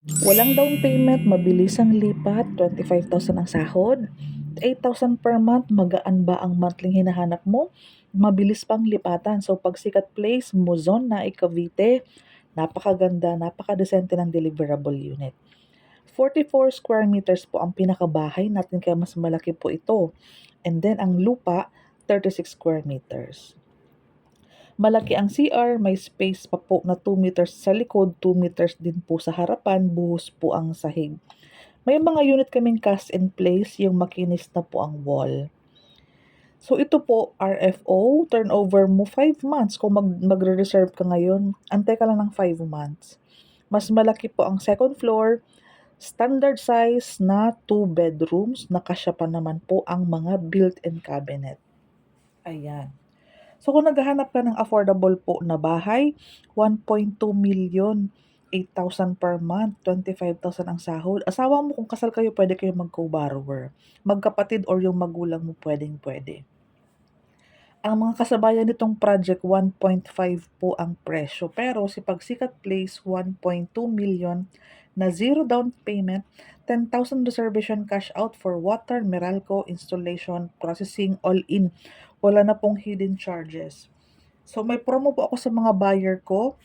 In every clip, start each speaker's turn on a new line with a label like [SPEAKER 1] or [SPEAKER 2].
[SPEAKER 1] Walang down payment, mabilisang lipat, 25,000 ang sahod, 8,000 per month, magaan ba ang monthly hinahanap mo? Mabilis pang lipatan. So, pag Sikat Place, Muzon na Cavite, napakaganda, napakadesente ng deliverable unit. 44 square meters po ang pinakabahay natin kaya mas malaki po ito. And then, ang lupa, 36 square meters. Malaki ang CR, may space pa po na 2 meters sa likod, 2 meters din po sa harapan, buhos po ang sahig. May mga unit kaming cast in place, yung makinis na po ang wall. So ito po, RFO, turnover mo 5 months. Kung magre-reserve ka ngayon, antay ka lang ng 5 months. Mas malaki po ang second floor, standard size na 2 bedrooms, nakasya pa naman po ang mga built-in cabinet. Ayan. So kung naghahanap ka ng affordable po na bahay, 1.2 million, 8,000 per month, 25,000 ang sahod. Asawa mo kung kasal kayo, pwede kayo mag-co-borrower. Magkapatid or yung magulang mo, pwedeng-pwede. Ang mga kasabayan nitong project, 1.5 po ang presyo. Pero si Pagsikat Place, 1.2 million na zero down payment, 10,000 reservation cash out for water, Meralco, installation, processing, all in. Wala na pong hidden charges. So may promo po ako sa mga buyer ko.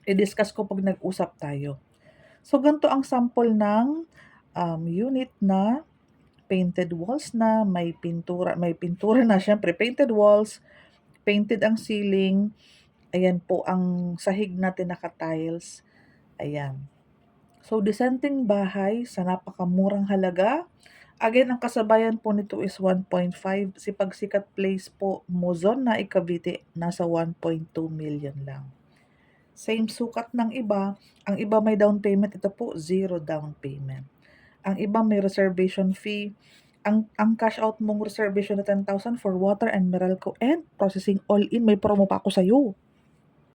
[SPEAKER 1] I-discuss ko pag nag-usap tayo. So ganito ang sample ng unit na painted walls na, may pintura na, syempre painted walls, painted ang ceiling, ayan po ang sahig natin naka-tiles, ayan. So, disenteng bahay sa napakamurang halaga. Again, ang kasabayan po nito is 1.5. Si Pagsikat Place po, Muzon na Cavite, nasa 1.2 million lang. Same sukat ng iba. Ang iba may down payment, ito po zero down payment. Ang iba may reservation fee. Ang cash out mong reservation na 10,000 for water and Meralco and processing all in. May promo pa ako sa'yo.